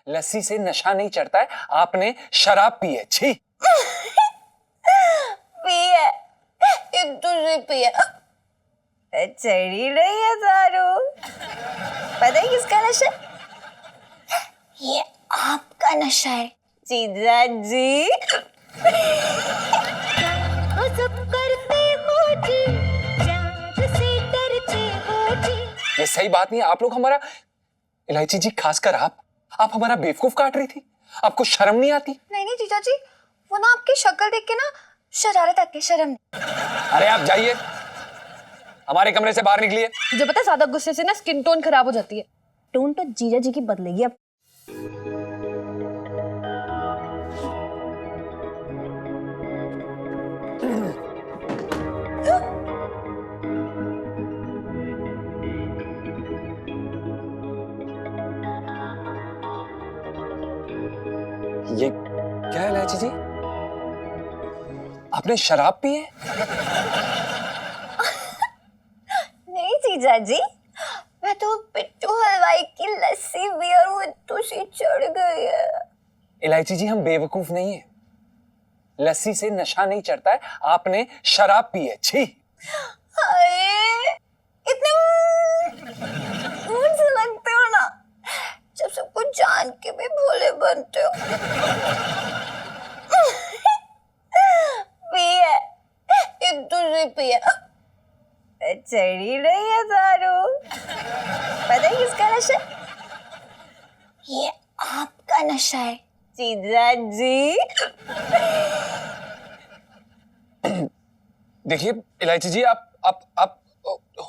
लस्सी से नशा नहीं चढ़ता है, आपने शराब पी है। छी। पी है, ये तुझे पी है। चढ़ी नहीं है दारू। पता है किसका नशा? ये आपका नशा है जीजा जी। सब करते हो जी, प्यार से डरते हो जी। ये सही बात नहीं है। आप लोग हमारा, इलायची जी खासकर आप हमारा बेवकूफ काट रही थी। आपको शर्म नहीं आती? नहीं नहीं जीजा जी, वो ना आपकी शक्ल देख के ना शरारत आती है, शर्म नहीं। अरे आप जाइए, हमारे कमरे से बाहर निकलिए। मुझे पता है ज्यादा गुस्से से ना स्किन टोन खराब हो जाती है। टोन तो जीजा जी की बदलेगी अब। ये क्या है इलायची जी? आपने शराब पी है? नहीं जीजा जी, मैं तो पिट्टू हलवाई की लस्सी भी और वो तुझे चढ़ गई है। इलायची जी हम बेवकूफ नहीं है, लस्सी से नशा नहीं चढ़ता है, आपने शराब पी है। छी। हाय, इतने मूड से लगते हो ना, जब सब कुछ जान के भी भोले बनते हो। पी है, ये तुझे पी है। चढ़ी नहीं है दारू। पता है किसका नशा? ये आपका नशा है जीजा जी। देखिए इलायची जी, आप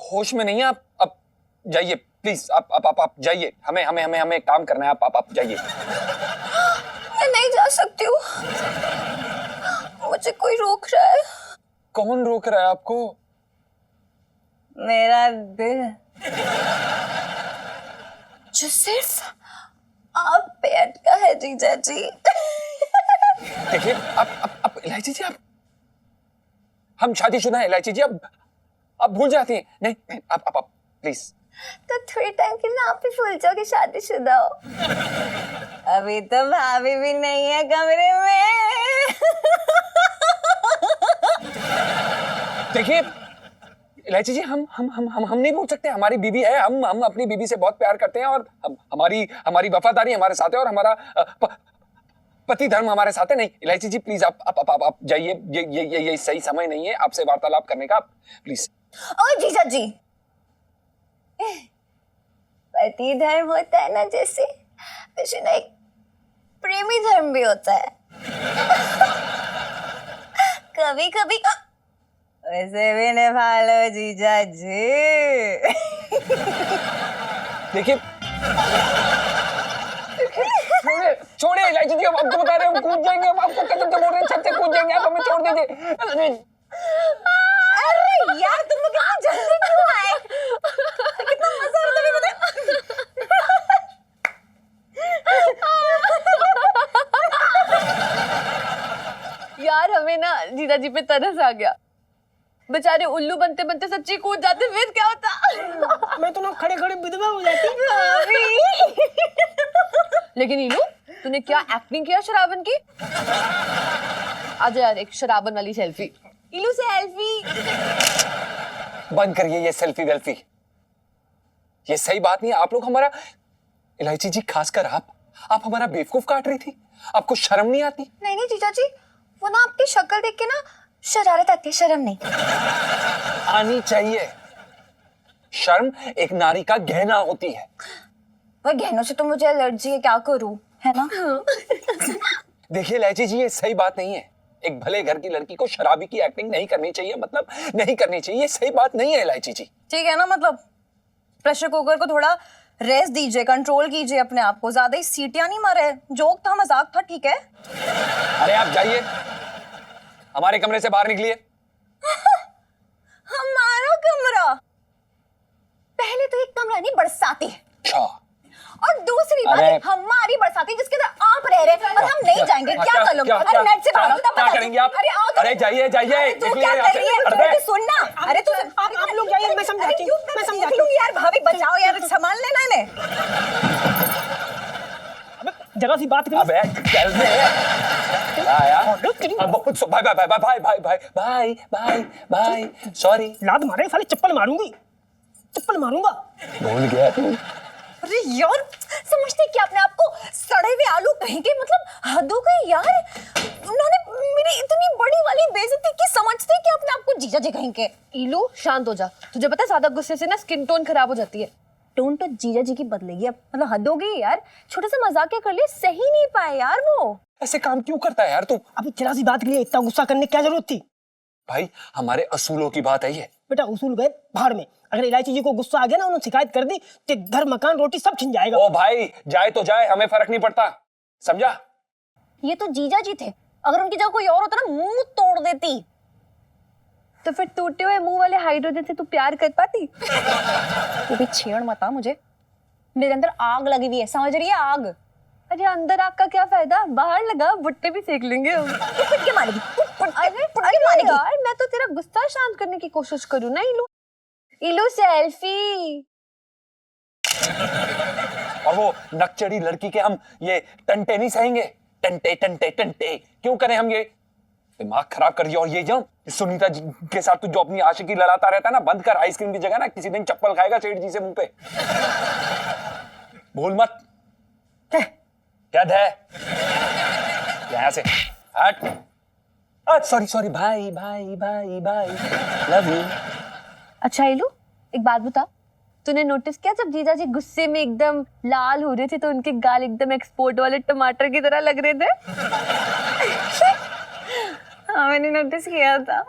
होश में नहीं है। आप जाइए प्लीज। आप जाइए, हमें काम करना है। आप जाइए। मैं नहीं जा सकती हूँ, मुझे कोई रोक रहा है। कौन रोक रहा है आपको? मेरा दिल, जो सिर्फ आप पे अटका है जीजा जी। देखिए आप इलायची जी, आप हम शादीशुदा हैं इलायची जी। आप भूल जाती हैं। नहीं आप प्लीज। तो थोड़ी टाइम के लिए आप भी भूल जाओ कि शादीशुदा हो। अभी तो भाभी भी नहीं है कमरे में। देखिए इलायची जी, हम नहीं भूल सकते। हमारी बीवी है, हम अपनी बीवी से बहुत प्यार करते हैं और हमारी वफादारी हमारे साथ है और हमारा पति धर्म हमारे साथ है। नहीं इलायची जी प्लीज, आप जाइए। ये सही समय नहीं है आपसे वार्तालाप करने का, प्लीज। ओ जीजा जी, पति धर्म होता है ना जैसे, वैसे ना एक प्रेमी धर्म भी होता है। कभी कभी वैसे भी निभा लो जीजा जी। देखिए छोड़िए इलायची जी, हम आपको बता रहे हैं, हम कूद जाएंगे। हम आपको कसम से बोल रहे हैं, छत से कूद जाएंगे। आप हमें छोड़ दीजिए। अरे यार, तुम लोग इतना जल्दी क्यों आए? कितना मजा आ रहा था यार हमें ना जीजा जी पे तरस आ गया। बेचारे उल्लू बनते बनते सच्ची कूद जाते, फिर क्या होता? मैं तो ना खड़े खड़े विधवा हो जाती। लेकिन इलू, तूने क्या एक्टिंग किया शराबन की। आजा यार, एक शराबन वाली सेल्फी। इलू सेल्फी। बंद करिए ये सेल्फी वेल्फी, ये सही बात नहीं है। आप लोग हमारा, इलायची जी खासकर आप हमारा बेवकूफ काट रही थी। आपको शर्म नहीं आती? नहीं नहीं जीजा जी, वो ना आपकी शक्ल देख के ना शरारत आती है, शर्म नहीं। आनी चाहिए। शर्म एक नारी का गहना होती है। वह गहनों से तो मुझे एलर्जी है, क्या करूं, है ना? देखिए इलायची जी, ये सही बात नहीं है। एक भले घर की लड़की को शराबी की एक्टिंग नहीं करनी चाहिए, मतलब नहीं करनी चाहिए। ये सही बात नहीं है इलायची जी। ठीक है ना, मतलब प्रेशर कुकर को थोड़ा रेस्ट दीजिए, कंट्रोल कीजिए अपने आप को, ज्यादा ही सीटियां नहीं मारे। जोक था, मजाक था, ठीक है? अरे आप जाइए, हमारे कमरे से बाहर निकलिए। हमारा कमरा? पहले तो एक कमरा नहीं, बरसाती। अच्छा। और दूसरी बात, हमारी बरसाती जिसके अंदर आप रह रहे हैं और हम नहीं जाएंगे। क्या कर लो? अरे नेट से भागो, तब क्या करेंगे आप? अरे आओ, अरे जाइए जाइए। तू क्या कर रही है? तू सुनना। अरे तू आप लोग जाइए, मैं समझाती हूँ। मैं समझाती हूँ यार, भाभी बचाओ यार, संभाल लेना इन्हें। जरा सी बात करिए। अबे चल बे आया ऑर्डर करिए। अब भाई भाई भाई भाई भाई भाई भाई भाई भाई सॉरी लात मारे साले, चप्पल मारूंगी, चप्पल मारूंगा। भूल गया तू। अरे यार, समझते क्या अपने आप को? सड़े हुए आलू कहेंगे, मतलब हद हो गई यार। उन्होंने मेरी इतनी बड़ी वाली बेइज्जती की, समझते कि अपने आप को जीजा जी कहेंगे। इलू शांत हो जा, तुझे पता है ज्यादा गुस्से से ना स्किन टोन खराब हो जाती है। टोन तो जीजा जी की बदलेगी अब, मतलब हद हो गई यार। छोटा सा मजाक क्या कर लिया, सही नहीं पाए यार वो। ऐसे काम क्यों करता है यार तू? अभी जरा सी बात के लिए इतना गुस्सा करने की क्या जरूरत थी? भाई हमारे असूलों की बात है ये। बेटा उसूल गए भाड़ में। अगर इलायची जी को गुस्सा आ गया ना, उन्होंने शिकायत कर दी तो घर मकान रोटी सब छिन जाएगा। ओ भाई जाए तो जाए, हमें फर्क नहीं पड़ता, समझा? ये तो जीजा जी थे, अगर उनकी जगह कोई और होता ना मुंह तोड़ देती। तो फिर टूटे हुए मुंह वाले हाइड्रोजन से तू प्यार कर पाती? वो भी छेड़ मत आ मुझे, मेरे अंदर आग लगी हुई है, समझ रही है? आग। अरे अंदर आग का क्या फायदा, बाहर लगा, भुट्टे भी सेक लेंगे हम। तू पिट के मारेगी, तू पिट के अरे मारेगी। यार मैं तो तेरा गुस्सा शांत करने की कोशिश करूँ ना। इलू इलू सेल्फी। और वो नकचड़ी लड़की के हम ये टंटे नहीं सहेंगे। टंटे टंटे टंटे क्यों करें हम ये? दिमाग खराब कर दिया। और ये जो सुनीता जी के साथ तू जो अपनी आशिकी लड़ाता रहता है ना, बंद कर। आइसक्रीम की जगह ना किसी दिन चप्पल खाएगा सेठ जी से मुंह पे। भूल मत। क्या है यहाँ से हट। सॉरी सॉरी भाई भाई भाई भाई लव यू। अच्छा इलू एक बात बता, तूने नोटिस किया जब जीजा जी गुस्से में एकदम लाल हो रहे थे तो उनके गाल एकदम एक्सपोर्ट वाले टमाटर की तरह लग रहे थे? हाँ मैंने नोटिस किया था,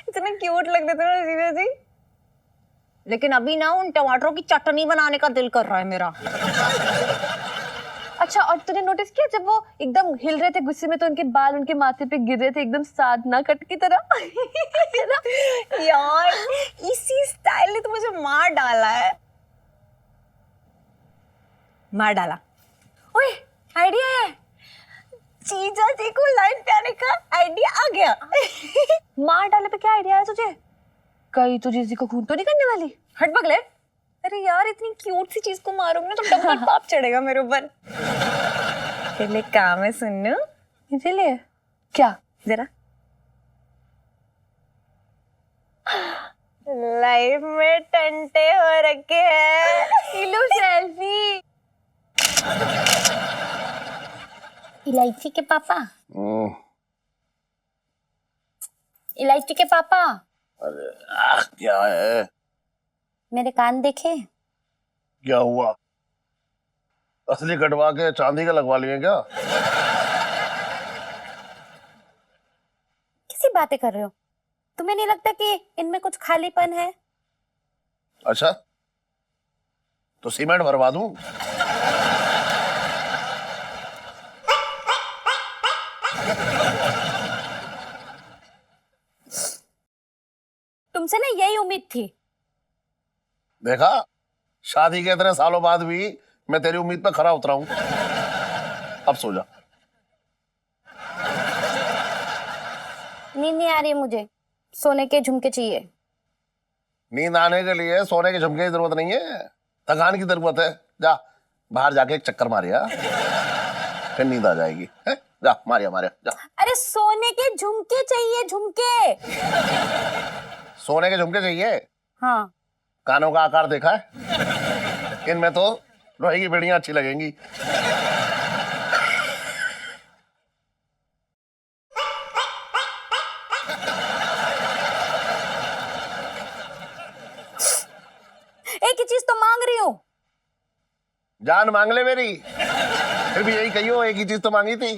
इतने क्यूट लग रहे थे ना जीजा जी। लेकिन अभी ना उन टमाटरों की चटनी बनाने का दिल कर रहा है मेरा। अच्छा और तूने नोटिस किया जब वो एकदम हिल रहे थे गुस्से में तो उनके बाल उनके माथे पे गिर रहे थे एकदम साधना कट की तरह? है ना? यार इसी स्टाइल ने तो मुझे मार डाला है, मार डाला। ओए आइडिया है, जीजा जी को लाइन पे आने का आइडिया आ गया। मार डाले पे क्या आइडिया है तुझे? कहीं तो जीजी को खून तो नहीं करने वाली? हट पगले। अरे यार इतनी क्यूट सी चीज को मारूंगी ना तो डबल पाप चढ़ेगा मेरे ऊपर। तेरे लिए काम है सुन्नू। इसीलिए क्या? जरा लाइफ में टंटे हो रखे हैं। इलू सेल्फी। इलायची के पापा, इलायची के पापा, क्या है? मेरे कान देखे? क्या हुआ? असली कटवा के चांदी का लगवा लिए क्या? किसी बातें कर रहे हो? तुम्हें नहीं लगता कि इनमें कुछ खालीपन है? अच्छा तो सीमेंट भरवा दूं? तुमसे ना यही उम्मीद थी। देखा, शादी के इतने सालों बाद भी मैं तेरी उम्मीद पे खरा उतरा हूं। अब सो जा। नींद नहीं आ रही मुझे, सोने के झुमके चाहिए। नींद आने के लिए सोने के झुमके की जरूरत नहीं है, थकान की जरूरत है। जा बाहर जाके एक चक्कर मारिया, फिर नींद आ जाएगी। है? जा मारिया मारिया जा। अरे सोने के झुमके चाहिए, झुमके। सोने के झुमके चाहिए? हाँ। कानों का आकार देखा है? इनमें तो लोहे की बेड़ियां अच्छी लगेंगी। एक ही चीज तो मांग रही हूँ। जान मांग ले मेरी, फिर भी यही कहियो एक ही चीज तो मांगी थी।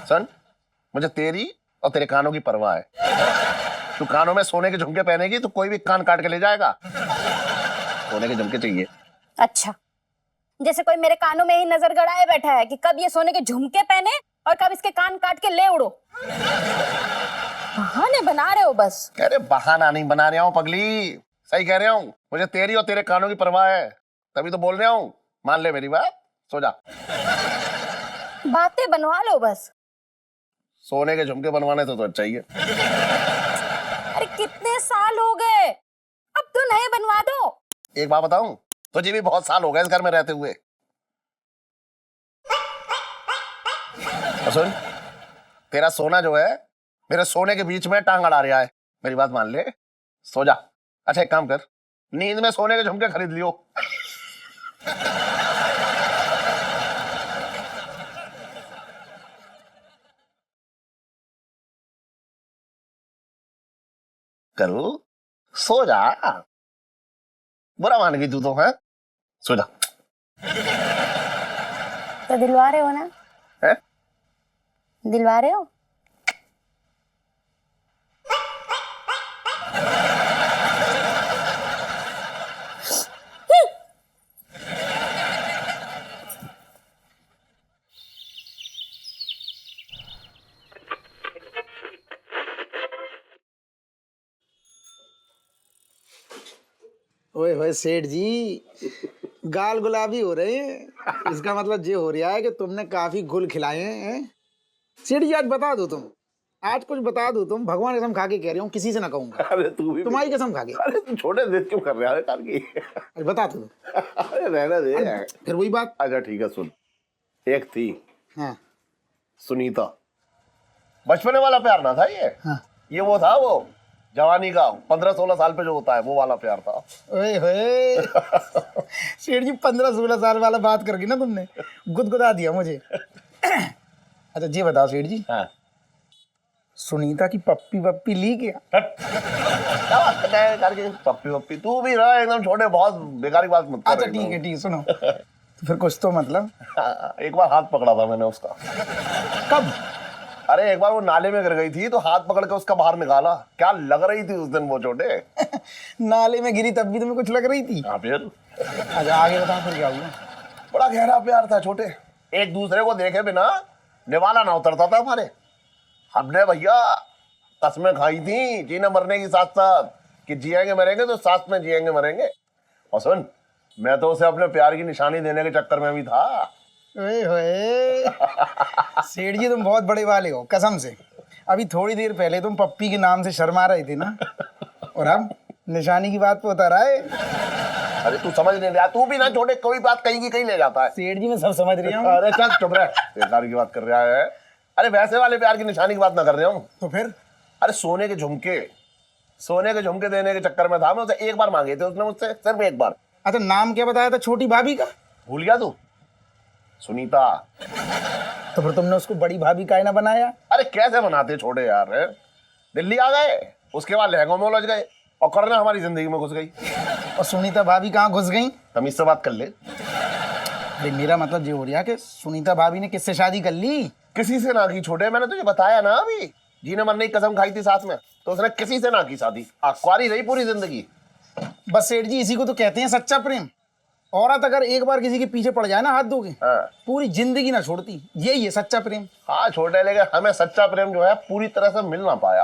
सुन, मुझे तेरी और तेरे कानों की परवाह है। तू कानों में सोने के झुमके पहनेगी तो कोई भी कान काट के ले जाएगा। सोने के झुमके चाहिए। अच्छा, जैसे कोई मेरे कानों में ही नजर गड़ाए बैठा है कि कब ये सोने के झुमके पहने और कब इसके कान काट के ले उड़ो। बहाने बना रहे हो बस। कह रहे बहाना नहीं बना रहा हूँ पगली, सही कह रहा हूँ। मुझे तेरी और तेरे कानों की परवाह है, तभी तो बोल रहा हूँ। मान ले मेरी बात, सो जा। बातें बनवा लो बस। सोने के झुमके बनवाने तो अच्छा ही है। अरे कितने साल हो गए, अब तो नए बनवा दो। एक बात बताऊं, तुझे भी बहुत साल हो गए इस घर में रहते हुए। और सुन, तेरा सोना जो है मेरे सोने के बीच में टांग अड़ा रहा है। मेरी बात मान ले, सो जा। अच्छा एक काम कर, नींद में सोने के झुमके खरीद लियो। करू, सो जा। बुरा मान गई तू तो, है? सो जा। तो दिलवा रहे हो ना? है? दिलवा रहे हो? ओए होए सेठ जी, गाल गुलाबी हो रहे हैं। इसका मतलब ये हो रहा है कि तुमने काफी गुल खिलाए हैं। सेठ जी आज बता दो तुम, आज कुछ बता दो तुम। भगवान कसम खा के कह रही हूँ, किसी से ना कहूंगा। अरे तू भी तुम्हारी कसम खा के। अरे तू छोटे जिद क्यों कर रहा है यार की? अरे बता दो तुम। अरे रहने दे। फिर वही बात। अच्छा ठीक है, सुन। एक थी हाँ सुनीता, बचपने वाला प्यार ना था ये। हाँ। ये वो था, वो जवानी का 15-16 साल पे जो होता है वो वाला प्यार था। ओए होए सेठ जी 15-16 साल वाला बात करके ना तुमने गुदगुदा दिया मुझे। अच्छा जी बताओ सेठ जी, हाँ। सुनीता की पप्पी वप्पी ली क्या? क्या बात कर रहा है करके? पप्पी वप्पी तू भी रहा एकदम छोटे, बहुत बेकारी बात मत कर। अच्छा ठीक है सुनो। तो फिर कुछ तो मतलब। एक बार हाथ पकड़ा था मैंने उसका। कब? अरे एक बार वो नाले में गिर गई थी तो हाथ पकड़ के उसका बाहर निकाला। क्या लग रही थी उस दिन वो छोटे। नाले में गिरी तब भी तुम्हें कुछ लग रही थी? हाँ फिर। अच्छा आगे बताओ फिर क्या हुआ? बड़ा गहरा प्यार था छोटे, एक दूसरे को देखे बिना निवाला ना उतरता था हमारे। हमने भैया कसमें खाई थी जीने मरने की साथ साथ, कि जिएंगे मरेंगे तो साथ में जिएंगे मरेंगे। और सुन, मैं तो उसे अपने प्यार की निशानी देने के चक्कर में भी था। ओए होए सेठ जी तुम बहुत बड़े वाले हो कसम से। अभी थोड़ी देर पहले तुम पप्पी के नाम से शर्मा रहे थे ना, और अब निशानी की बात पे उतर आए। अरे तू समझ नहीं रहा, तू भी ना छोटे, कोई बात कहीं की कहीं ले जाता है। सेठ जी मैं सब समझ रही हूँ। अरे चल चुप रह, बेकार की बात कर रहा है। अरे वैसे वाले प्यार की निशानी की बात ना कर रहे हूँ। तो फिर? अरे सोने के झुमके देने के चक्कर में था मैं। उसे एक बार मांगे थे उसने मुझसे, सिर्फ एक बार। अच्छा नाम क्या बताया था छोटी भाभी का? भूल गया तू? सुनीता। तो फिर तुमने उसको बड़ी भाभी का ना बनाया? अरे कैसे बनाते छोटे यार। दिल्ली आ गए, उसके बाद लहंगों में उलझ गए और करना हमारी जिंदगी में घुस गई। और सुनीता भाभी कहाँ घुस गई? तमीज से बात कर ले। अरे मेरा मतलब ये हो रहा है कि सुनीता भाभी ने किससे शादी कर ली? किसी से ना की छोटे, मैंने तुझे बताया ना अभी, जीने मरने की कसम खाई थी साथ में, तो उसने किसी से ना की शादी। कुंवारी रही पूरी जिंदगी। बस सेठ जी इसी को तो कहते हैं सच्चा प्रेम। औरत अगर एक बार किसी के पीछे पड़ जाए ना हाथ धो के, हाँ। पूरी जिंदगी ना छोड़ती। यही है सच्चा प्रेम। हाँ छोटे, लेकिन हमें सच्चा प्रेम जो है पूरी तरह से मिल ना पाया।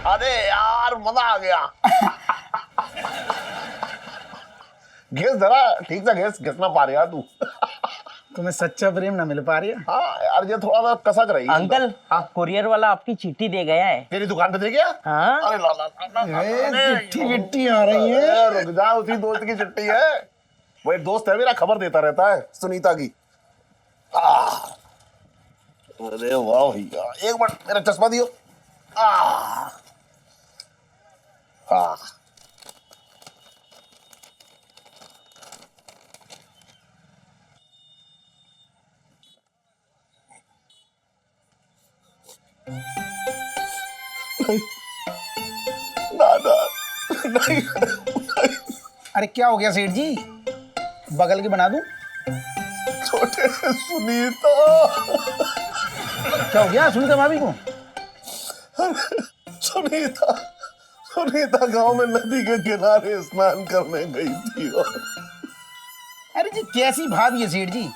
अरे यार मजा आ गया। घिस जरा ठीक से, घिसना पा रही यार तू। तुम्हें सच्चा प्रेम ना मिल पा रही है? हाँ यार ये थोड़ा सा कसक रही है। अंकल, हाँ कुरियर वाला आपकी चिट्ठी दे गया है। तेरी दुकान पे दे गया? हाँ। अरे ला ला ला, ला, ए, चिट्ठी विट्ठी आ रही है। अरे, रुक जा, उसी दोस्त की चिट्ठी है। वो एक दोस्त है मेरा, खबर देता रहता है सुनीता की। अरे वाह भैया, एक मिनट मेरा चश्मा दियो। हाँ दादा नहीं। अरे क्या हो गया सेठ जी? बगल के बना दूं? छोटे सुनीता। क्या हो गया सुनीता भाभी को? सुनीता गांव में नदी के किनारे स्नान करने गई थी। अरे जी कैसी भाभी है सेठ जी?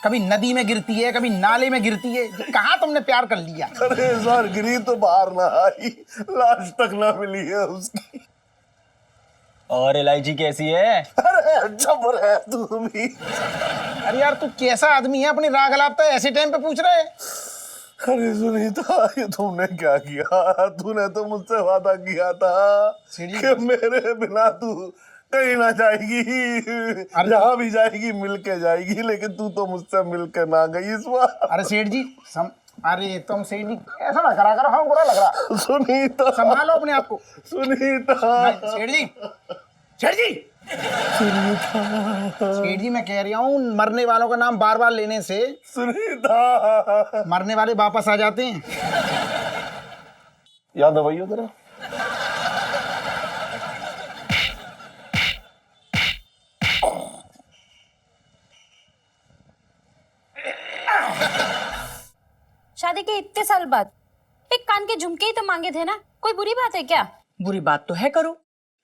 कभी नदी में गिरती है, कभी नाले में गिरती है। कहाँ तुमने प्यार कर लिया? अरे इस बार गिरी तो बाहर ना आई, लाश तक ना मिली है उसकी। और इलायची कैसी है? अरे जबर है तू भी। अरे यार तू कैसा आदमी है, अपनी राग अलापता है ऐसे टाइम पे पूछ रहे? अरे सुनीता ये तुमने क्या किया? तूने तो मुझसे वादा किया था सीढ़ी- कि मेरे बिना तू कहीं ना जाएगी, जहाँ भी जाएगी मिल के जाएगी, लेकिन तू तो मुझसे मिल के ना गई इस बार। अरे सेठ जी अरे तुम सेठ जी ऐसा ना करा करो, हाँ बुरा लग रहा। सुनीता, संभालो अपने आप को। सुनीता, सेठ जी सेठ जी सेठ जी मैं कह रहा हूँ, मरने वालों का नाम बार बार लेने से सुनीता, मरने वाले वापस आ जाते हैं। याद है भैया तेरा? शादी के इतने साल बाद एक कान के झुमके ही तो मांगे थे ना, कोई बुरी बात है क्या? बुरी बात तो है करो,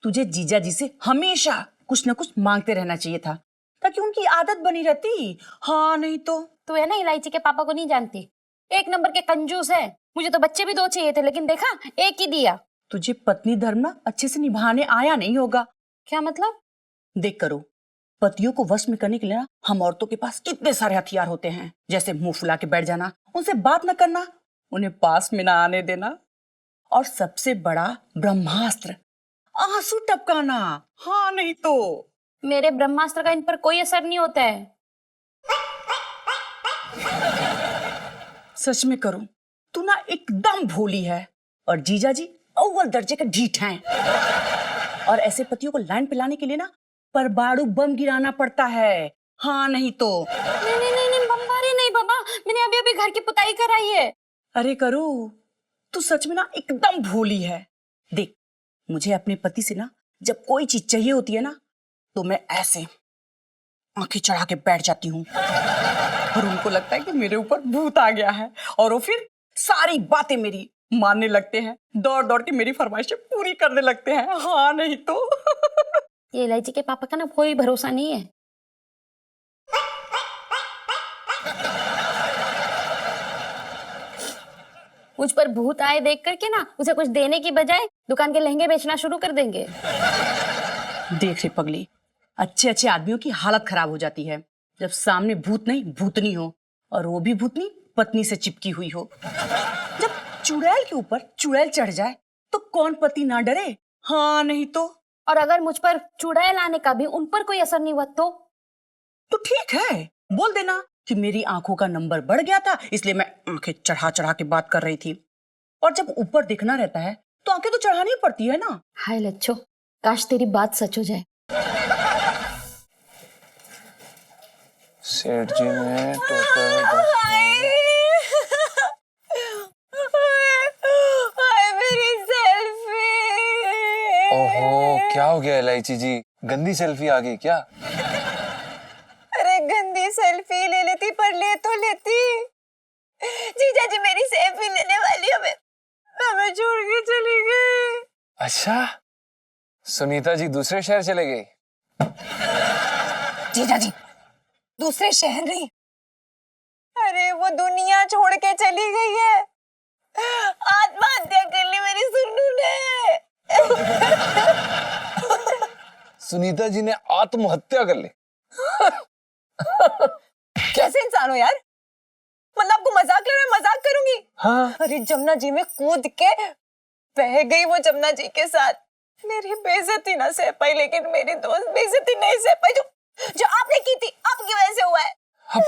तुझे जीजा जी से हमेशा कुछ न कुछ मांगते रहना चाहिए था, ताकि उनकी आदत बनी रहती। हाँ नहीं तो तू है ना इलायची के पापा को नहीं जानती, एक नंबर के कंजूस है। मुझे तो बच्चे भी 2 चाहिए थे, लेकिन देखा एक ही दिया। तुझे पत्नी धर्म ना अच्छे से निभाने आया नहीं होगा। क्या मतलब? देख करो, पतियों को वश में करने के लिए ना हम औरतों के पास कितने सारे हथियार होते हैं, जैसे मुंह फुला के बैठ जाना, उनसे बात न करना, उन्हें पास में ना आने देना, और सबसे बड़ा ब्रह्मास्त्र आंसू टपकाना। हाँ नहीं तो मेरे ब्रह्मास्त्र का इन पर कोई असर नहीं होता है। सच में करूं, तू ना एकदम भोली है, और जीजा जी अव्वल दर्जे का ढीठ हैं। और ऐसे पतियों को लाइन पे लाने के लिए ना परमाणु बम गिराना पड़ता है। हाँ नहीं तो नहीं नहीं नहीं, नहीं बमबारी नहीं बाबा, मैंने अभी अभी घर की पुताई कराई है। अरे करो, तू सच में ना एकदम भोली है। देख, मुझे अपने पति से ना जब कोई चीज चाहिए होती है ना, तो मैं ऐसे आंखें चढ़ा के बैठ जाती हूँ, और उनको लगता है कि मेरे ऊपर भूत आ गया है, और वो फिर सारी बातें मेरी मानने लगते हैं, दौड़ दौड़ के मेरी फरमाइशें पूरी करने लगते हैं। हाँ नहीं तो ये इलायची के पापा का ना कोई भरोसा नहीं है। मुझ पर भूत आए देख करके ना उसे कुछ देने की बजाय दुकान के लहंगे बेचना शुरू कर देंगे। देख रे पगली, अच्छे अच्छे आदमियों की हालत खराब हो जाती है जब सामने भूत नहीं भूतनी हो, और वो भी भूतनी पत्नी से चिपकी हुई हो। जब चुड़ैल के ऊपर चुड़ैल चढ़ जाए तो कौन पति ना डरे। हाँ नहीं तो और अगर मुझ पर चुड़ैल आने का भी उन पर कोई असर नहीं हुआ तो ठीक है, बोल देना कि मेरी आंखों का नंबर बढ़ गया था, इसलिए मैं आंखें चढ़ा चढ़ा के बात कर रही थी। और जब ऊपर दिखना रहता है तो आंखें तो चढ़ानी ही पड़ती है ना। हाय लच्छो, काश तेरी बात सच हो जाए। सेठ जी ने टोटल मेरी सेल्फी। ओहो, क्या हो गया इलायची जी? गंदी सेल्फी आ गई क्या? अरे गंदी सेल्फी ले लेती, पर ले तो लेती। जीजा जी मेरी सेल्फी लेने वाली हमें छोड़ के चली गई। अच्छा, सुनीता जी दूसरे शहर चले गई? जीजा जी दूसरे शहर नहीं, अरे वो दुनिया छोड़ के चली गई है। आत्महत्या कर ली मेरी सुन्नू ने। सुनीता जी ने आत्महत्या कर ली? कैसे इंसान हो यार, मतलब आपको मजाक ले रहे हो? मजाक करूंगी? हाँ। अरे जमुना जी में कूद के बह गई वो जमुना जी के साथ। मेरी बेइज्जती ना सह पाई, लेकिन मेरी दोस्त बेइज्जती नहीं सह पाई जो आपने की थी, आपकी वजह से हुआ है। आप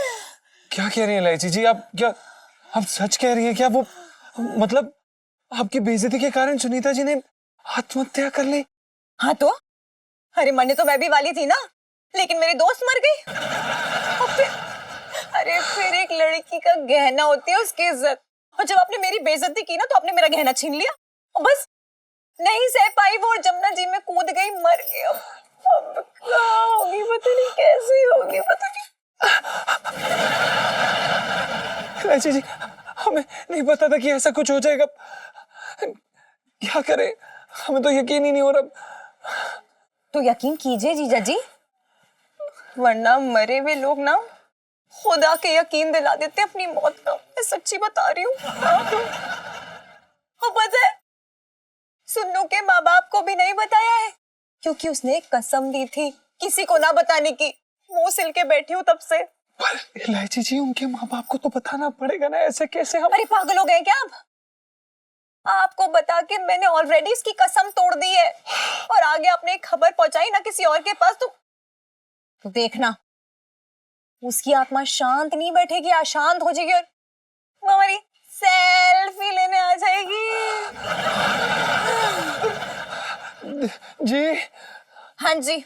क्या कह रही हैं इलायची जी? आप सच कह रही हैं क्या? वो मतलब आपकी बेइज्जती के कारण सुनीता जी ने आत्महत्या कर ली? हाँ तो अरे मरने तो मैं भी वाली थी ना, लेकिन मेरी दोस्त मर गई। और फिर एक लड़की का गहना होती है उसकी इज्जत, और जब आपने मेरी बेइज्जती की ना तो आपने मेरा गहना छीन लिया, और बस नहीं सह पाई वो, जमुना जी में कूद गई, मर गई। अब क्या होगी पता नहीं, कैसी होगी पता नहीं। इलायची जी, हमें नहीं पता था कि ऐसा कुछ हो जाएगा। क्या करें, हमें तो यकीन ही नहीं हो रहा। तो यकीन कीजिए जीजा जी, वरना मरे हुए लोग ना खुदा के यकीन दिला देते अपनी मौत का। मैं सच्ची बता रही हूँ। और पता है, सुन्नू के माँ बाप को भी नहीं बताया है, क्योंकि उसने एक कसम दी थी किसी को ना बताने की। मुंह सिल के बैठी हूँ तब से। पर इलायची जी, उनके माँ बाप को तो बताना पड़ेगा ना, ऐसे कैसे हम? अरे पागल हो गए क्या आप? आपको बता के मैंने ऑलरेडी इसकी कसम तोड़ दी है, और आगे आपने एक खबर पहुंचाई ना किसी और के पास, तो देखना उसकी आत्मा शांत नहीं बैठेगी, अशांत हो जाएगी और वो हमारी सेल्फी लेने आ जाएगी। जी हाँ जी,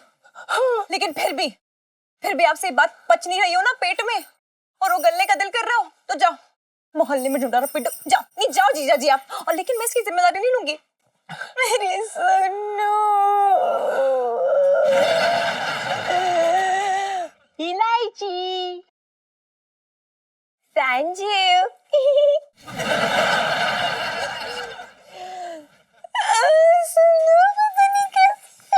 लेकिन फिर भी आपसे ये बात पच नहीं रही हो ना पेट में, और वो गलने का दिल कर रहा हो, तो जाओ मोहल्ले में ढूंढा पिटो, जाओ नहीं, जाओ जीजा जी आप, और लेकिन मैं इसकी जिम्मेदारी नहीं लूंगी। मेरी सुनो इलायची। संजीव सुनो, पता नहीं कैसे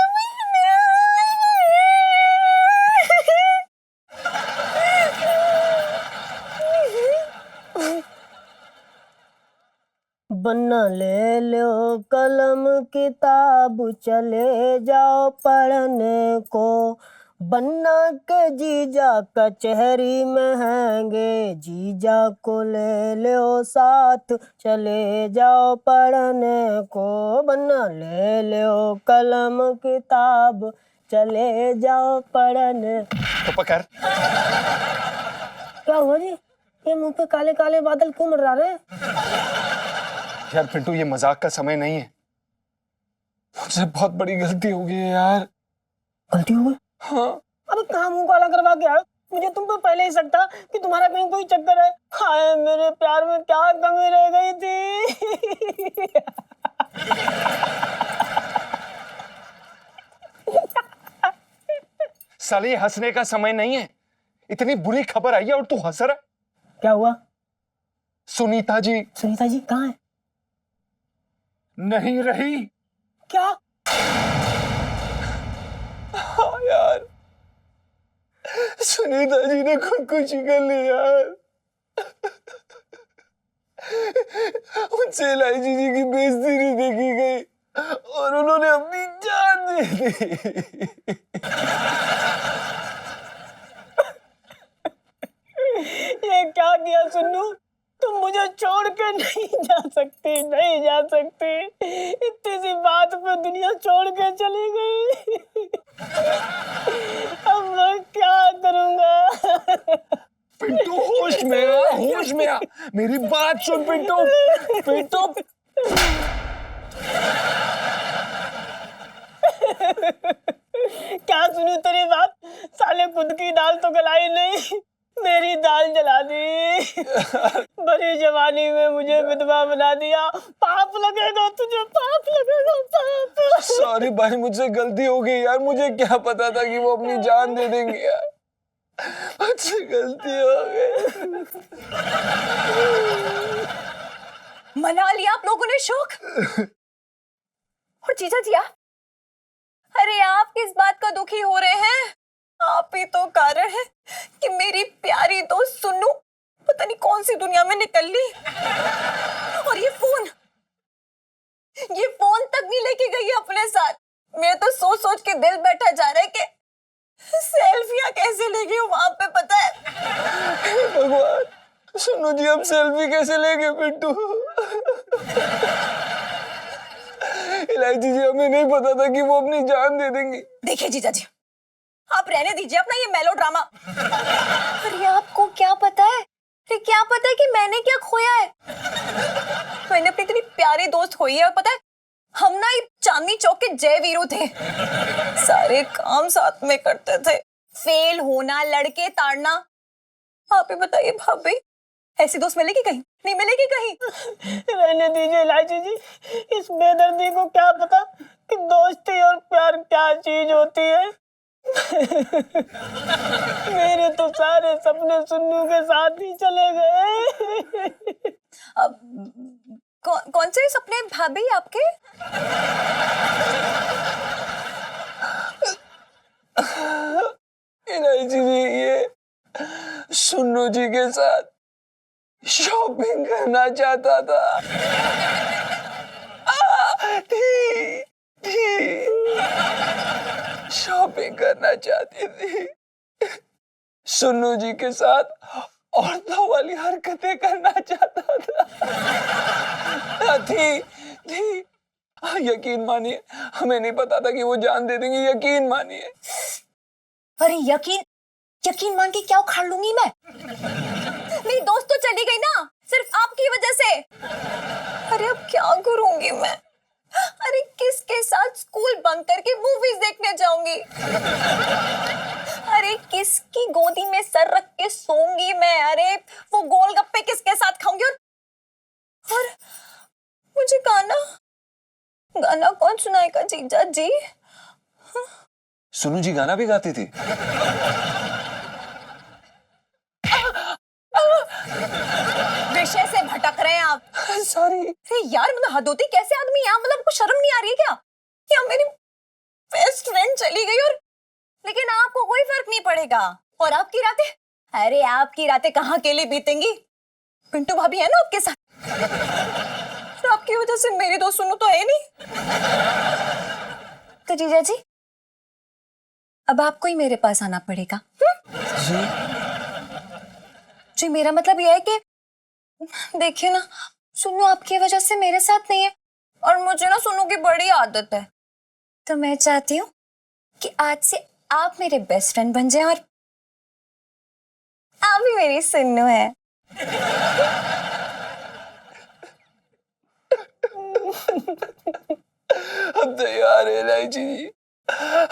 बना ले लो कलम किताब, चले जाओ पढ़ने को। बन्ना के जीजा कचहरी में हैंगे, जीजा को ले लो साथ, चले जाओ पढ़ने को। बन्ना ले लो कलम किताब, चले जाओ पढ़ने। तो पकड़। क्या हुआ जी, ये मुंह पे काले काले बादल क्यों मंडरा रहे हैं? यार पिंटू, ये मजाक का समय नहीं है, मुझसे बहुत बड़ी गलती हो गई है यार। गलती हो गई? हाँ। अबे कहाँ मुंह काला करवा के आए? मुझे तुम पे पहले ही शक था कि तुम्हारा कहीं कोई चक्कर है। हाय, मेरे प्यार में क्या कमी रह गई थी। साले, ये हंसने का समय नहीं है, इतनी बुरी खबर आई है और तू हंस रहा है। क्या हुआ? सुनीता जी कहाँ है? नहीं रही। क्या? हाँ यार, सुनीता जी ने खुदकुशी कर ली यार। उनसे इलायची जी की बेइज्जती नहीं देखी गई और उन्होंने अपनी जान दे दी। ये क्या किया सुन्नू? तुम मुझे छोड़ के नहीं जा सकती, नहीं जा सकती। इतनी सी बात पे दुनिया छोड़ के चली गई। अब मैं क्या करूंगा? पिंटू, होश में आ, होश में आ, मेरी बात सुन पिंटू। पिंटू, क्या सुनूं तेरी बात? साले खुद की दाल तो गलाई नहीं, मेरी दाल जला दी। बड़ी जवानी में मुझे विधवा बना दिया। पाप लगेगा तुझे, पाप लगेगा, पाप। सॉरी भाई, मुझसे गलती हो गई यार, मुझे क्या पता था कि वो अपनी जान दे देंगे यार, मुझसे गलती हो गई। मना लिया आप लोगों ने शौक। और जीजा जी आप, अरे आप किस बात का दुखी हो रहे हैं? आप ही तो कारण है कि मेरी प्यारी दोस्त सुन्नू पता नहीं कौन सी दुनिया में निकल ली। और ये फोन तक नहीं लेके गई है अपने साथ। मेरे तो सोच सोच के दिल बैठा जा रहा है कि सेल्फियां कैसे लेगी वहां पे, पता है? भगवान, सुनो जी, अब सेल्फी कैसे लेंगे पिंटू? इलायची जी, हमें नहीं पता था कि वो अपनी जान दे देंगी। देखिए जीजा जी, आप रहने दीजिए अपना ये मेलोड्रामा। अरे आपको क्या पता है? अरे क्या पता है कि मैंने क्या खोया है? मैंने अपनी इतनी प्यारी दोस्त खोई है, और पता है हम ना ये चांदनी चौक के जय वीरू थे। सारे काम साथ में करते थे, फेल होना, लड़के ताड़ना। आप ही बताइए भाभी, ऐसी दोस्त मिलेगी कहीं? नहीं मिलेगी कहीं। रहने दीजिए इलायची जी, इस बेदर्दी को क्या पता कि दोस्ती और प्यार क्या चीज होती है। मेरे तो सारे सपने सुन्नू के साथ ही चले गए। अब कौन से सपने भाभी आपके? इलायची जी, ये सुन्नू जी के साथ शॉपिंग करना चाहता था। शॉपिंग करना चाहती थी सुन्नू जी के साथ औरतों वाली हरकतें करना चाहता था। थी यकीन मानिए, हमें नहीं पता था कि वो जान दे देंगे, यकीन मानिए। अरे यकीन मान के क्या उखाड़ लूंगी मैं? मेरी दोस्त तो चली गई ना, सिर्फ आपकी वजह से। अरे अब क्या करूंगी मैं? अरे किसके साथ स्कूल बंक करके मूवीज देखने जाऊंगी? अरे किसकी गोदी में सर रख के सोऊंगी मैं? अरे वो गोलगप्पे किसके साथ खाऊंगी? और मुझे गाना कौन सुनाएगा जीजा जी? सुनु जी गाना भी गाती थी। विषय से भटक रहे हैं आप। सॉरी। अरे यार, मतलब हद होती, कैसे आदमी है आप? मतलब आपको शर्म नहीं आ रही है क्या? क्या मेरी बेस्ट फ्रेंड चली गई और लेकिन आपको कोई फर्क नहीं पड़ेगा। और आपकी रातें, अरे आपकी रातें कहाँ अकेली बीतेंगी? पिंटू भाभी है ना आपके साथ। और आपकी वजह से मेरी दोस्त सुनो तो है नहीं। तो जीजा जी, अब आपको ही मेरे पास आना पड़ेगा। जी मेरा मतलब यह है कि देखिए ना, सुनो आपकी वजह से मेरे साथ नहीं है और मुझे ना सुनो की बड़ी आदत है। तो मैं चाहती हूँ कि आज से आप मेरे बेस्ट फ्रेंड बन जाएं और आप भी मेरी सुन्नू है। हम तैयार है इलायची जी,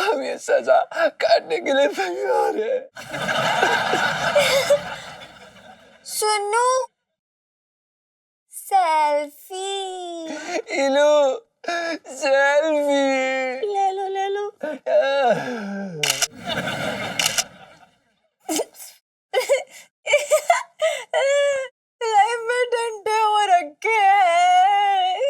हम ये सजा काटने के लिए तैयार है। सुनो, सेल्फी इलो, सेल्फी ले लो। लाइफ में डंडे हो रखे हैं।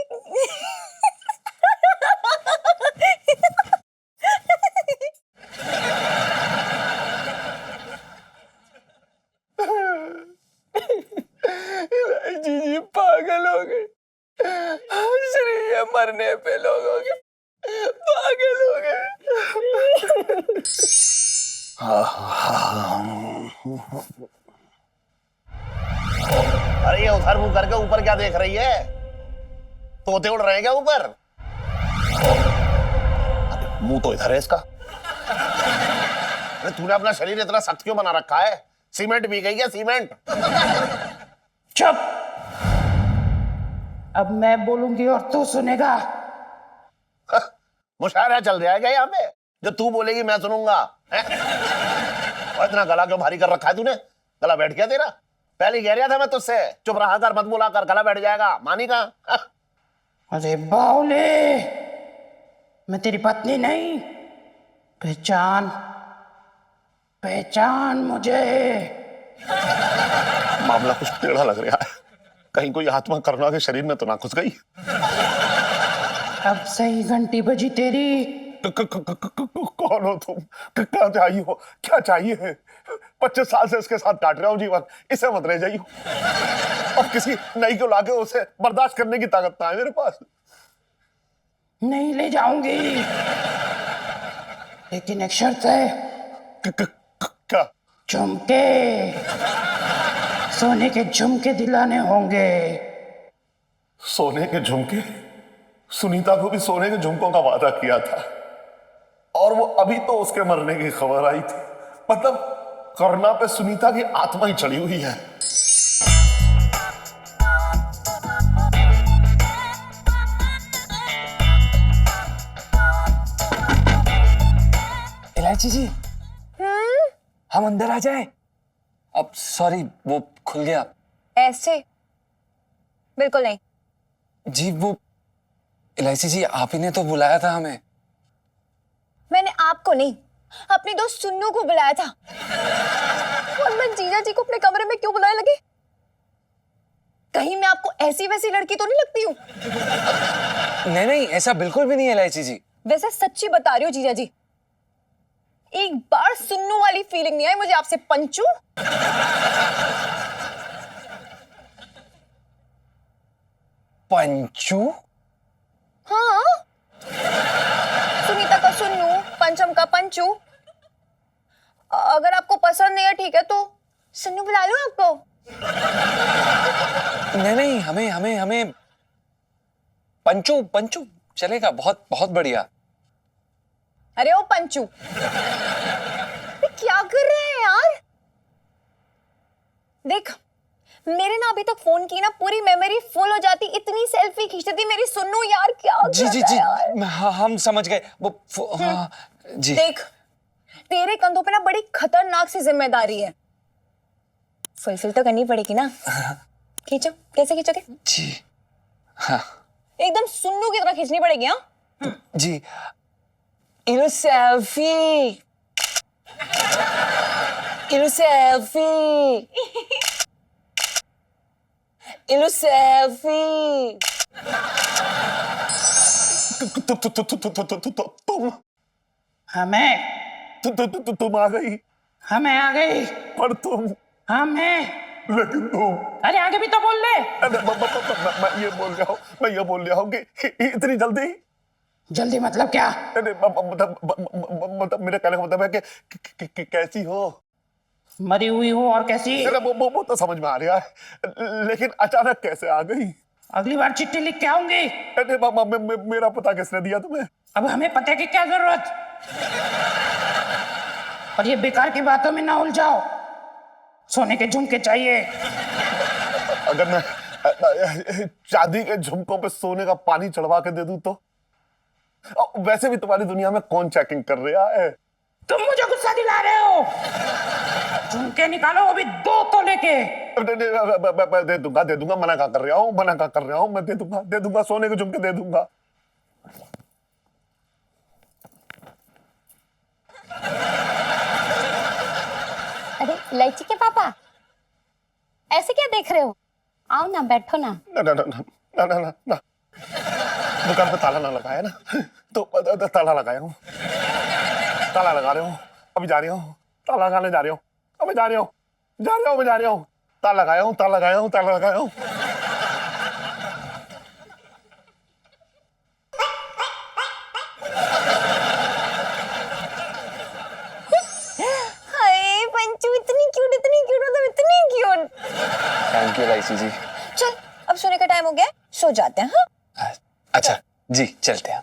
इलायची जी पागल हो गए, हंस रही है मरने पे लोगों के, पागल हो गए। अरे ये उधर मुंह करके ऊपर क्या देख रही है? तोते उड़ रहे हैं क्या ऊपर? मुंह तो इधर है इसका। अरे तूने अपना शरीर इतना सख्त क्यों बना रखा है? सीमेंट भी गई है, सीमेंट। चुप। अब मैं बोलूंगी और तू सुनेगा। मुशायरा चल रहा है क्या यहाँ पे? जो तू बोलेगी मैं सुनूंगा। और इतना गला क्यों भारी कर रखा है तूने? गला बैठ गया तेरा? पहले कह रहा था मैं तुझसे चुप रहा कर, मत बोला कर, गला बैठ जाएगा। मानी कहाँ? अरे बावले, मैं तेरी पत्नी नहीं। पहचान मुझे। मामला कुछ टेढ़ा लग रहा है। कहीं कोई आत्मा करुणा के शरीर में तो ना घुस गई? अब सही घंटी बजी तेरी। कौन हो तुम? क्या चाहिए हो? क्या चाहिए? 25 साल से इसके साथ काट रहा हूं जीवन, इसे मत रह जाइए। अब किसी नई को लाके उसे बर्दाश्त करने की ताकत ना है मेरे पास। नहीं ले जाऊंगी, लेकिन एक शर्त है। क्या? झुमके, सोने के झुमके दिलाने होंगे। सोने के झुमके? सुनीता को भी सोने के झुमकों का वादा किया था और वो अभी तो उसके मरने की खबर आई थी। मतलब करुणा पे सुनीता की आत्मा ही चढ़ी हुई है। इलायची जी, हम अंदर आ जाए? अब सॉरी, वो खुल गया। ऐसे बिल्कुल नहीं जी, वो इलायची जी आप ही ने तो बुलाया था हमें। मैंने आपको नहीं, अपनी दोस्त सुन्नू को बुलाया था। और मैं जीजा जी को अपने कमरे में क्यों बुलाने लगी? कहीं मैं आपको ऐसी वैसी लड़की तो नहीं लगती हूँ? नहीं, ऐसा बिल्कुल भी नहीं है इलायची जी। वैसे सच्ची बता रही हूँ जीजा जी, एक बार सुन्नू वाली फीलिंग नहीं आई मुझे आपसे। पंचू, पंचू? हाँ, सुनीता का सुन्नू, पंचम का पंचू। अगर आपको पसंद नहीं है ठीक है, तो सुन्नू बुला लूं आपको? नहीं नहीं, हमें हमें हमें पंचू पंचू चलेगा, बहुत बहुत बढ़िया। अरे ओ पंचू, ये क्या कर रहे हैं यार? देख, मेरे ना अभी तक फोन की ना पूरी मेमोरी फुल हो जाती, इतनी सेल्फी खींचती थी मेरी सुन्नू यार, क्या जी कर जी रहा जी, है यार? हाँ, हम समझ गए वो हाँ, जी। देख, तेरे कंधों पे ना बड़ी खतरनाक सी जिम्मेदारी है, फुलफिल तो करनी पड़ेगी ना। खींचो, कैसे खींचोगे? जी हाँ एकदम सुन्नू की तरह खींचनी पड़ेगी। हाँ जी। इलो सेल्फी, इलो सेल्फी, इलो सेल्फी। तुम हमें तुम आ गई, हमें आ गई। पर तुम, हमें, लेकिन तुम, अरे आगे भी तो बोल ले। अरे मैं ये बोल रहा हूँ, मैं ये बोल रहा हूँ कि इतनी जल्दी। जल्दी मतलब क्या? अरे मतलब मेरे कहने का मतलब है कि कैसी हो? मरी हुई हो और कैसी? अरे वो तो समझ में आ रहा है, लेकिन अचानक कैसे आ गई? अगली बार चिट्ठी लिख के आऊंगी। अरे मेरा पता किसने दिया तुम्हें? अब हमें पते की क्या जरूरत? और ये बेकार की बातों में ना उलझाओ। सोने के झुमके चाहिए। अगर मैं चांदी के झुमकों पे सोने का पानी चढ़वा के दे दूं तो? वैसे भी तुम्हारी दुनिया में कौन चेकिंग कर रहा है? तुम मुझे गुस्सा दिला रहे हो। झुमके निकालो, वो भी 2 तोले के। दे दूंगा, मना क्या कर रहा हूँ, मना क्या कर रहा हूँ, मैं दे दूंगा, सोने के झुमके दे दूंगा। अरे इलायची के पापा, ऐसे क्या देख रहे हो? आओ ना, बैठो ना। ना दुकान पे ताला ना लगाया ना, तो ताला लगाया हूँ, ताला लगा रहे हूँ, अभी जा रही हूँ, ताला लगाने जा रही हूँ, अभी जा रही हूँ, ताला लगाया हूँ, ताला लगाया हूँ, ताला लगाया हूँ। हाय पंचू, इतनी क्यूट, मतलब इतनी क्यूट। थैंक यू इलायची जी। चल, अब सोने का टाइम हो गया, सो जाते हैं। हाँ, अच्छा जी, चलते हैं।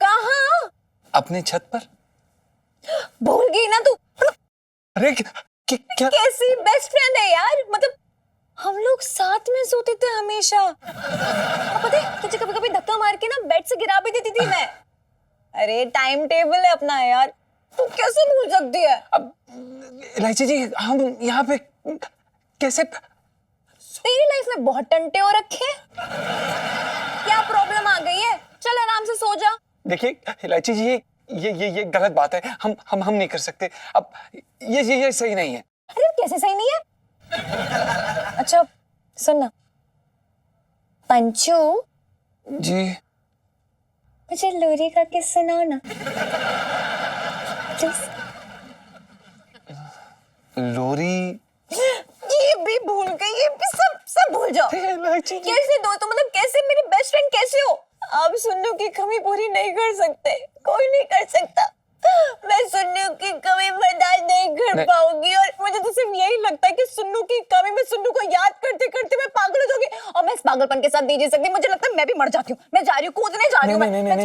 कहाँ? अपने छत पर। भूल गई ना तू? अरे क्या? कैसी बेस्ट फ्रेंड है यार, मतलब हम लोग साथ में सोते थे हमेशा। और पता है, तुझे कभी कभी धक्का मार के ना बेड से गिरा भी देती थी मैं। अरे टाइम टेबल है अपना यार, तू कैसे भूल सकती है? अब इलायची जी, हम यहाँ पे कैसे? तेरी लाइफ में बहुत टंटे हो रखे हैं। क्या प्रॉब्लम आ गई है? चल आराम से सो जा। देखिए इलायची जी, ये गलत बात है, हम नहीं कर सकते। अब ये सही नहीं है। अरे कैसे सही नहीं है? अच्छा सुन ना पंचू, जी मुझे लोरी का किस्सा सुनाओ ना प्लीज। लोरी? ये भी भूल गई, ये भी सब भूल जाओ। कैसे दो तो, मतलब कैसे मेरी बेस्ट फ्रेंड कैसे हो? आप सुन्नू की कमी पूरी नहीं कर सकते, कोई नहीं कर सकता। मैं सुन्नू की कमी बर्दाश्त नहीं कर पाऊंगी, और मुझे तो सिर्फ यही लगता है कि सुन्नू की कमी में सुन्नू को याद करते करते मैं पागल हो जाऊंगी, और मैं इस पागलपन के साथ नहीं जी सकती। मुझे लगता है मैं भी मर जाती हूँ। मैं जा रही हूँ, कूदने जा रही हूँ।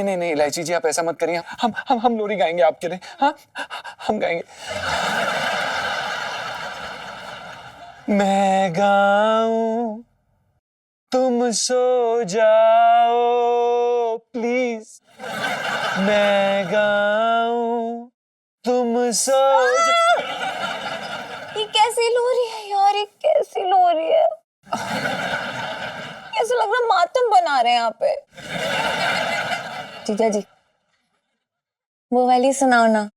नहीं इलायची जी, आप ऐसा मत करिए। हम लोरी गाएंगे आपके लिए। हाँ, हम गाएंगे। मैं गाऊं, तुम सो जाओ प्लीज। मैं गाऊं, तुम सो जाओ। ये कैसी लोरी है यार, ये कैसी लोरी है? ऐसा लग रहा मातम बना रहे हैं यहाँ पे। जीजा जी, वो वाली सुनाओ ना।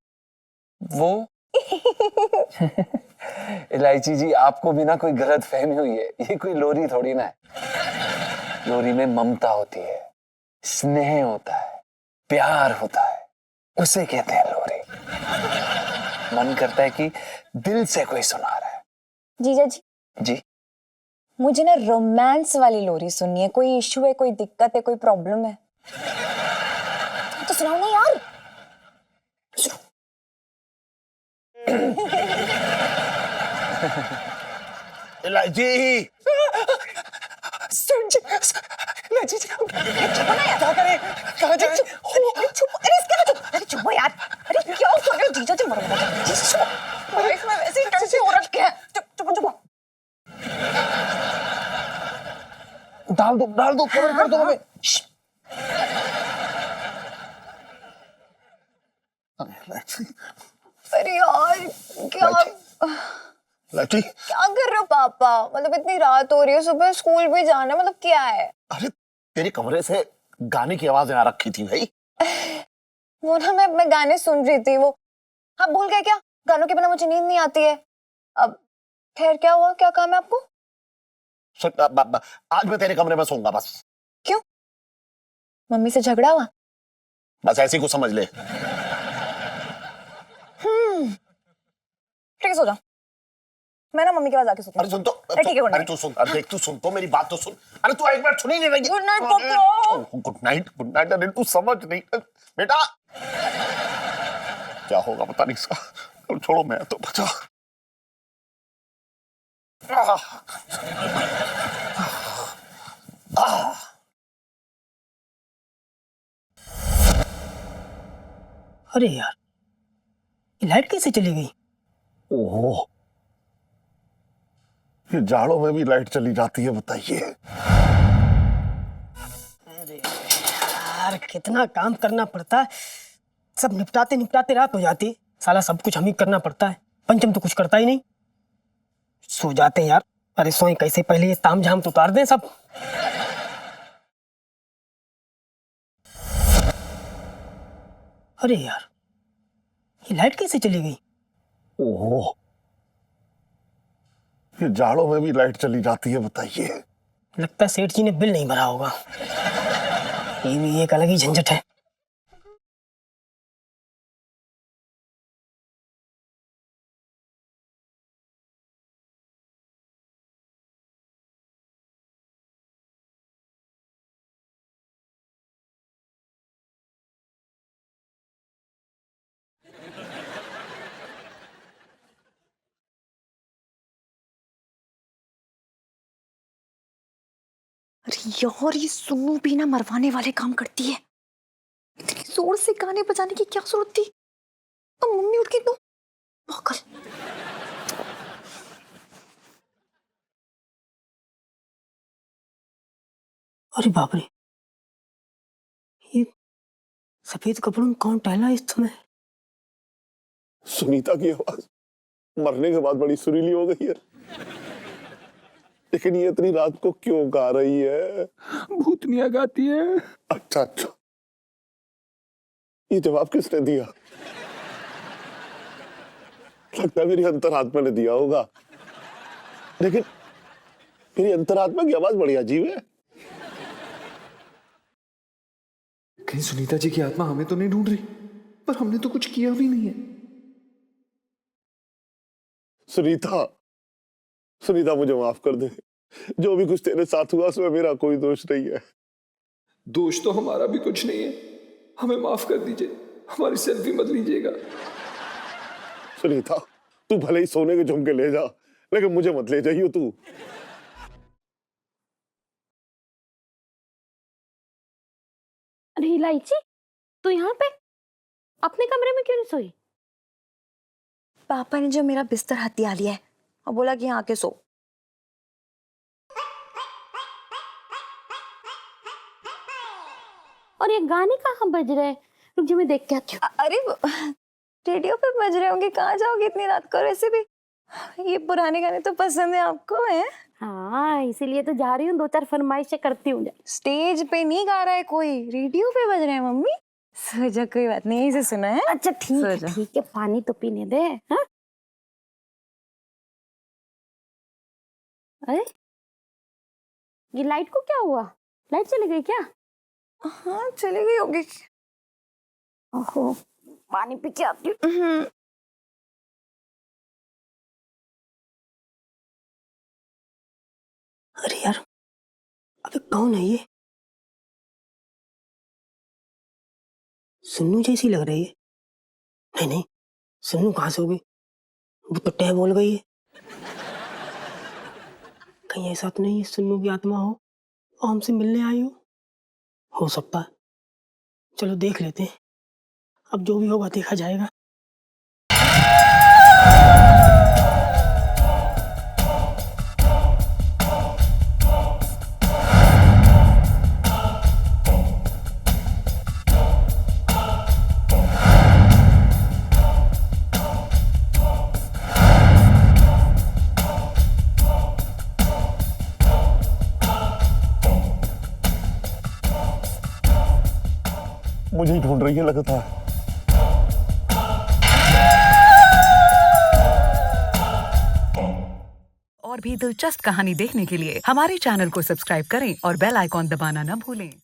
वो? इलायची जी, आपको भी ना कोई गलत फहमी हुई है। ये कोई लोरी थोड़ी ना है। लोरी में ममता होती है, स्नेह होता है, प्यार होता है, उसे कहते हैं लोरी। मन करता है कि दिल से कोई सुना रहा है। जीजा जी, जी मुझे ना रोमांस वाली लोरी सुननी है। कोई इशू है, कोई दिक्कत है, कोई प्रॉब्लम है तो सुनाओ ना यार। इलायची सेठ जी, इलायची जी, क्या करें, कहाँ जाए? अरे चुप यार, अरे क्या कर रहे हो जीजा जी, मरो लाइफ में वैसे ही टंटे हो रखे हैं। चुप डाल दो, कवर कर दो हमें। अरे यार क्या इलायची, क्या कर रहे हो पापा? मतलब इतनी रात हो रही है, सुबह स्कूल भी जाना, मतलब क्या है? अरे तेरे कमरे से गाने की आवाजें आ रखी थी भाई। वो ना मैं गाने सुन रही थी। वो आप भूल गए क्या? गानों के बिना मुझे नींद नहीं आती है। अब खैर, क्या हुआ? क्या काम है आपको? आज मैं तेरे कमरे में सोऊंगा बस। क्यों? मम्मी से झगड़ा हुआ? बस ऐसी कुछ समझ ले। ठीक है, सो जाओ। मैं ना मम्मी के पास आके सोती हूँ। अरे सुन तो, ठीक है, गुड अरे तू सुन, अरे देख, तू सुन तो, मेरी बात तो सुन। अरे तू एक मिनट सुन ही नहीं रही। गुड नाइट पापा। Good night, good night. अरे तू समझ नहीं बेटा, क्या होगा पता नहीं इसका। अब छोड़ो, मैं तो बचा। अरे यार, ये लाइट कैसे चली गई? ओहो, ये जाड़ों में भी लाइट चली जाती है, बताइए। अरे यार, कितना काम करना पड़ता है। सब निपटाते निपटाते रात हो जाती है। साला सब कुछ हम ही करना पड़ता है। पंचम तो कुछ करता ही नहीं। सो जाते हैं यार। अरे सोए कैसे, पहले ये ताम झाम तो उतार दें सब। अरे यार, ये लाइट कैसे चली गई? ओहो, ये जाड़ों में भी लाइट चली जाती है, बताइए। लगता है सेठ जी ने बिल नहीं भरा होगा। ये भी एक अलग ही झंझट है। अरे यार, ये सुन्नू भी ना मरवाने वाले काम करती है। इतनी जोर से गाने बजाने की क्या जरूरत थी? अब मम्मी उठ के तो पागल। अरे बाप रे, ये सफेद कपड़ों में कौन टहला इस समय? सुनीता की आवाज मरने के बाद बड़ी सुरीली हो गई है, लेकिन ये इतनी रात को क्यों गा रही है? भूतनिया गाती है। अच्छा अच्छा, ये जवाब किसने दिया? लगता है मेरी अंतरात्मा ने दिया होगा, लेकिन मेरी अंतरात्मा की आवाज बड़ी अजीब है। कहीं सुनीता जी की आत्मा हमें तो नहीं ढूंढ रही? पर हमने तो कुछ किया भी नहीं है। सुनीता, सुनीता मुझे माफ कर दे। जो भी कुछ तेरे साथ हुआ उसमें मेरा कोई दोष नहीं है। दोष तो हमारा भी कुछ नहीं है, हमें माफ कर दीजिए। हमारी सेल्फी मत लीजिएगा। सुनीता, तू भले ही सोने के झुमके ले जा, लेकिन मुझे मत ले जाइयो तू। अरे इलायची, तू यहाँ पे अपने कमरे में क्यों नहीं सोई? पापा ने जो मेरा बिस्तर हथिया लिया है और बोला कि यहाँ आके सो। और ये गाने कहाँ बज रहे हैं? रुक जा, मैं देख के आती हूँ। अरे रेडियो पे बज रहे होंगे, कहाँ जाओगे इतनी रात को? वैसे भी ये पुराने गाने तो पसंद है आपको, है? हाँ, इसीलिए तो जा रही हूँ, 2-4 फरमाइशें करती हूँ। स्टेज पे नहीं गा रहा है कोई, रेडियो पे बज रहे हैं मम्मी। सो जा, कोई बात नहीं, यहीं से सुना है। अच्छा ठीक है, पानी तो पीने दे। हाँ? अरे ये लाइट को क्या हुआ? लाइट चली गई क्या? हाँ, चली गई होगी। ओहो, पानी पी के आती हूँ। अरे यार, अबे कौन है ये? सुन्नू जैसी लग रही है। नहीं नहीं, सुन्नू कहाँ से होगी? वो तो टह बोल गई है। कहीं ऐसा तो नहीं सुन्नू की आत्मा हो और हमसे मिलने आई हो सकता है। चलो देख लेते हैं, अब जो भी होगा देखा जाएगा। मुझे ही ढूंढ रही है लगता है। और भी दिलचस्प कहानी देखने के लिए हमारे चैनल को सब्सक्राइब करें और बेल आइकॉन दबाना न भूलें।